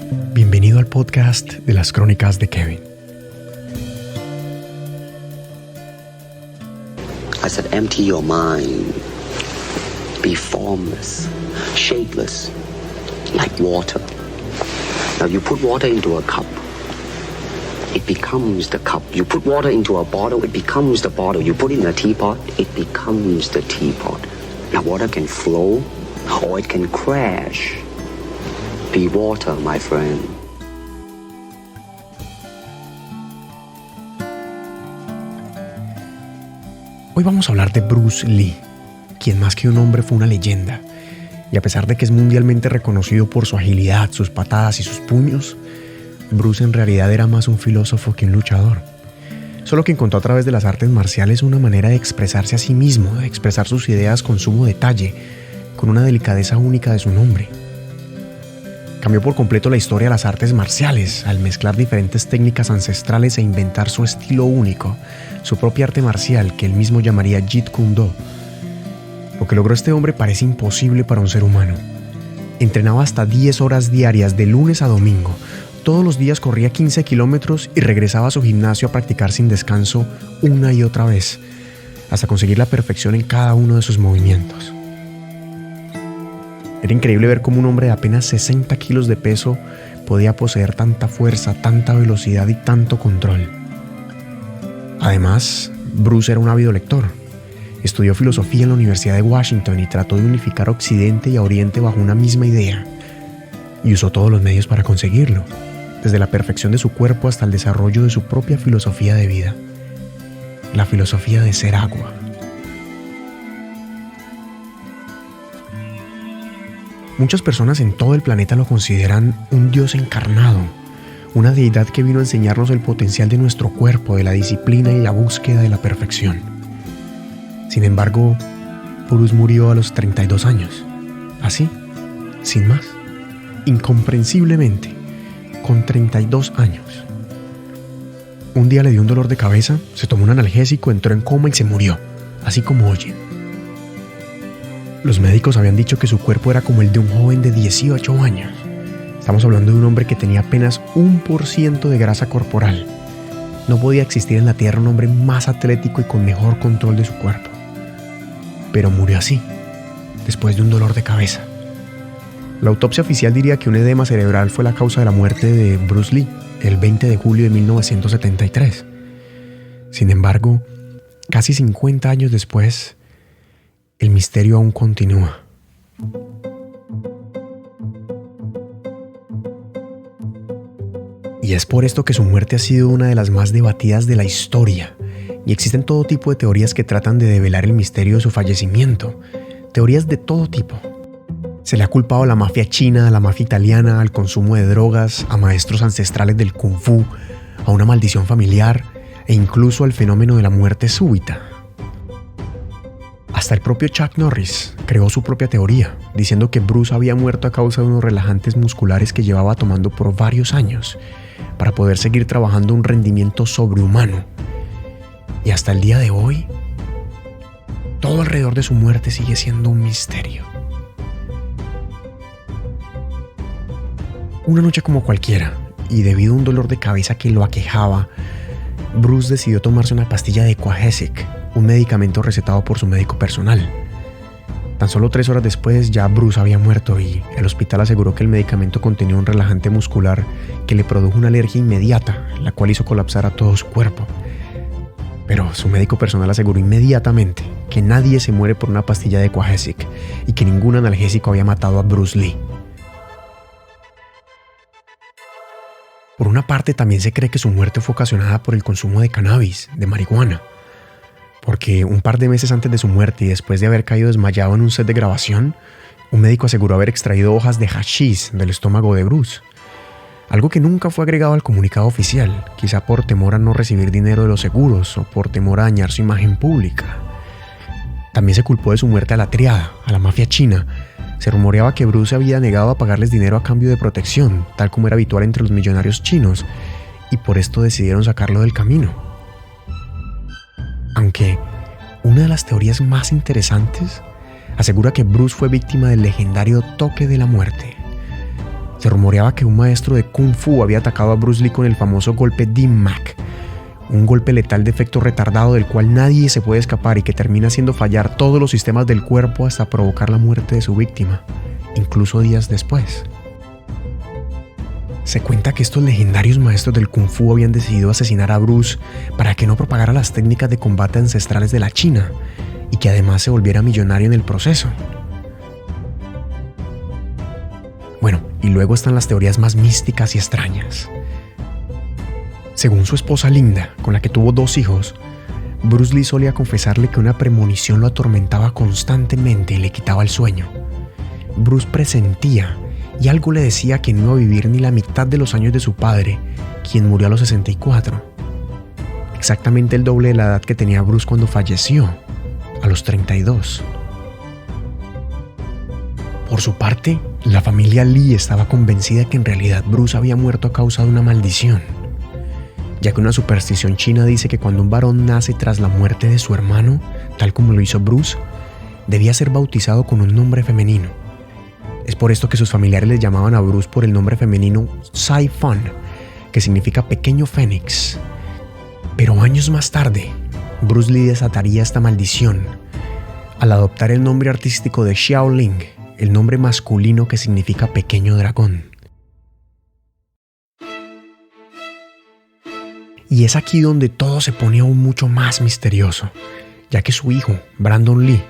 Bienvenido al podcast de las Crónicas de Kevin. I said, empty your mind. Be formless, shapeless, like water. Now you put water into a cup, it becomes the cup. You put water into a bottle, it becomes the bottle. You put it in a teapot, it becomes the teapot. Now water can flow or it can crash. Be water, my friend. Hoy vamos a hablar de Bruce Lee, quien más que un hombre fue una leyenda. Y a pesar de que es mundialmente reconocido por su agilidad, sus patadas y sus puños, Bruce en realidad era más un filósofo que un luchador. Solo que encontró a través de las artes marciales una manera de expresarse a sí mismo, de expresar sus ideas con sumo detalle, con una delicadeza única de su nombre. Cambió por completo la historia de las artes marciales al mezclar diferentes técnicas ancestrales e inventar su estilo único, su propia arte marcial que él mismo llamaría Jeet Kune Do. Lo que logró este hombre parece imposible para un ser humano. Entrenaba hasta 10 horas diarias de lunes a domingo. Todos los días corría 15 kilómetros y regresaba a su gimnasio a practicar sin descanso una y otra vez, hasta conseguir la perfección en cada uno de sus movimientos. Era increíble ver cómo un hombre de apenas 60 kilos de peso podía poseer tanta fuerza, tanta velocidad y tanto control. Además, Bruce era un ávido lector. Estudió filosofía en la Universidad de Washington y trató de unificar Occidente y Oriente bajo una misma idea. Y usó todos los medios para conseguirlo, desde la perfección de su cuerpo hasta el desarrollo de su propia filosofía de vida. La filosofía de ser agua. Muchas personas en todo el planeta lo consideran un dios encarnado, una deidad que vino a enseñarnos el potencial de nuestro cuerpo, de la disciplina y la búsqueda de la perfección. Sin embargo, Bruce murió a los 32 años, así, sin más, incomprensiblemente, con 32 años. Un día le dio un dolor de cabeza, se tomó un analgésico, entró en coma y se murió, así como oyen. Los médicos habían dicho que su cuerpo era como el de un joven de 18 años. Estamos hablando de un hombre que tenía apenas 1% de grasa corporal. No podía existir en la tierra un hombre más atlético y con mejor control de su cuerpo. Pero murió así, después de un dolor de cabeza. La autopsia oficial diría que un edema cerebral fue la causa de la muerte de Bruce Lee, el 20 de julio de 1973. Sin embargo, casi 50 años después, el misterio aún continúa. Y es por esto que su muerte ha sido una de las más debatidas de la historia. Y existen todo tipo de teorías que tratan de develar el misterio de su fallecimiento. Teorías de todo tipo. Se le ha culpado a la mafia china, a la mafia italiana, al consumo de drogas, a maestros ancestrales del kung fu, a una maldición familiar e incluso al fenómeno de la muerte súbita. Hasta el propio Chuck Norris creó su propia teoría, diciendo que Bruce había muerto a causa de unos relajantes musculares que llevaba tomando por varios años para poder seguir trabajando a un rendimiento sobrehumano. Y hasta el día de hoy, todo alrededor de su muerte sigue siendo un misterio. Una noche como cualquiera, y debido a un dolor de cabeza que lo aquejaba, Bruce decidió tomarse una pastilla de Quahesic, un medicamento recetado por su médico personal. Tan solo 3 horas después ya Bruce había muerto y el hospital aseguró que el medicamento contenía un relajante muscular que le produjo una alergia inmediata, la cual hizo colapsar a todo su cuerpo. Pero su médico personal aseguró inmediatamente que nadie se muere por una pastilla de Quahesic y que ningún analgésico había matado a Bruce Lee. Por una parte, también se cree que su muerte fue ocasionada por el consumo de cannabis, de marihuana, porque un par de meses antes de su muerte y después de haber caído desmayado en un set de grabación, un médico aseguró haber extraído hojas de hashish del estómago de Bruce, algo que nunca fue agregado al comunicado oficial, quizá por temor a no recibir dinero de los seguros o por temor a dañar su imagen pública. También se culpó de su muerte a la triada, a la mafia china. Se rumoreaba que Bruce había negado a pagarles dinero a cambio de protección, tal como era habitual entre los millonarios chinos, y por esto decidieron sacarlo del camino. Aunque una de las teorías más interesantes asegura que Bruce fue víctima del legendario toque de la muerte. Se rumoreaba que un maestro de Kung Fu había atacado a Bruce Lee con el famoso golpe Dim-Mak, un golpe letal de efecto retardado del cual nadie se puede escapar y que termina haciendo fallar todos los sistemas del cuerpo hasta provocar la muerte de su víctima, incluso días después. Se cuenta que estos legendarios maestros del Kung Fu habían decidido asesinar a Bruce para que no propagara las técnicas de combate ancestrales de la China y que además se volviera millonario en el proceso. Bueno, y luego están las teorías más místicas y extrañas. Según su esposa Linda, con la que tuvo 2 hijos, Bruce Lee solía confesarle que una premonición lo atormentaba constantemente y le quitaba el sueño. Bruce presentía y algo le decía que no iba a vivir ni la mitad de los años de su padre, quien murió a los 64. Exactamente el doble de la edad que tenía Bruce cuando falleció, a los 32. Por su parte, la familia Lee estaba convencida que en realidad Bruce había muerto a causa de una maldición, ya que una superstición china dice que cuando un varón nace tras la muerte de su hermano, tal como lo hizo Bruce, debía ser bautizado con un nombre femenino. Es por esto que sus familiares le llamaban a Bruce por el nombre femenino Sai Fan, que significa pequeño fénix. Pero años más tarde, Bruce Lee desataría esta maldición al adoptar el nombre artístico de Shaolin, el nombre masculino que significa pequeño dragón. Y es aquí donde todo se pone aún mucho más misterioso, ya que su hijo, Brandon Lee,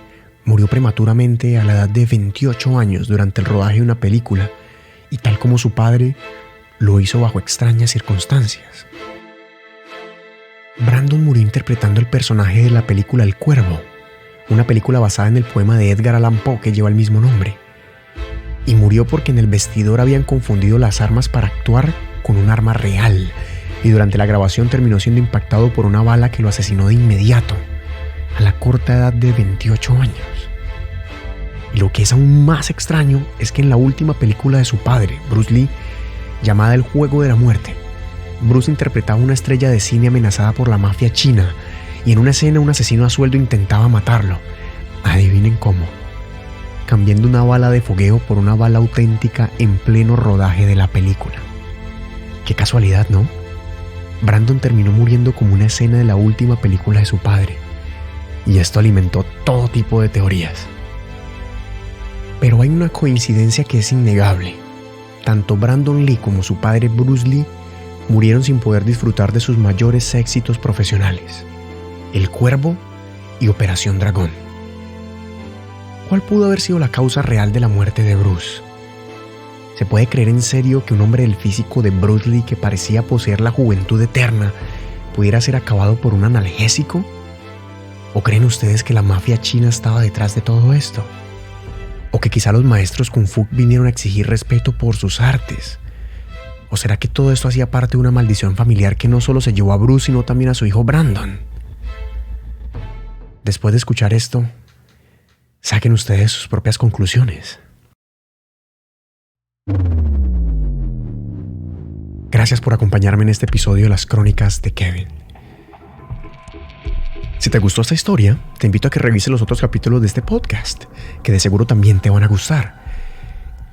murió prematuramente a la edad de 28 años durante el rodaje de una película, y tal como su padre, lo hizo bajo extrañas circunstancias. Brandon murió interpretando el personaje de la película El Cuervo, una película basada en el poema de Edgar Allan Poe que lleva el mismo nombre. Y murió porque en el vestidor habían confundido las armas para actuar con un arma real, y durante la grabación terminó siendo impactado por una bala que lo asesinó de inmediato, a la corta edad de 28 años. Y lo que es aún más extraño es que en la última película de su padre, Bruce Lee, llamada El Juego de la Muerte, Bruce interpretaba una estrella de cine amenazada por la mafia china, y en una escena un asesino a sueldo intentaba matarlo. Adivinen cómo. Cambiando una bala de fogueo por una bala auténtica en pleno rodaje de la película. Qué casualidad, ¿no? Brandon terminó muriendo como una escena de la última película de su padre, y esto alimentó todo tipo de teorías. Pero hay una coincidencia que es innegable. Tanto Brandon Lee como su padre Bruce Lee murieron sin poder disfrutar de sus mayores éxitos profesionales: El Cuervo y Operación Dragón. ¿Cuál pudo haber sido la causa real de la muerte de Bruce? ¿Se puede creer en serio que un hombre del físico de Bruce Lee, que parecía poseer la juventud eterna, pudiera ser acabado por un analgésico? ¿O creen ustedes que la mafia china estaba detrás de todo esto? ¿O que quizá los maestros Kung Fu vinieron a exigir respeto por sus artes? ¿O será que todo esto hacía parte de una maldición familiar que no solo se llevó a Bruce, sino también a su hijo Brandon? Después de escuchar esto, saquen ustedes sus propias conclusiones. Gracias por acompañarme en este episodio de las Crónicas de Kevin. Si te gustó esta historia, te invito a que revises los otros capítulos de este podcast, que de seguro también te van a gustar.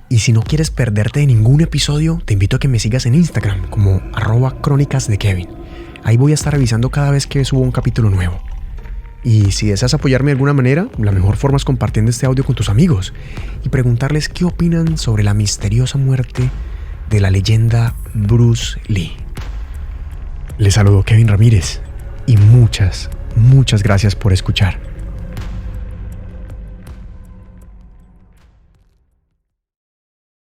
Y si no quieres perderte de ningún episodio, te invito a que me sigas en Instagram como @crónicasdekevin. Ahí voy a estar avisando cada vez que subo un capítulo nuevo. Y si deseas apoyarme de alguna manera, la mejor forma es compartiendo este audio con tus amigos y preguntarles qué opinan sobre la misteriosa muerte de la leyenda Bruce Lee. Les saludo Kevin Ramírez y muchas gracias por escuchar.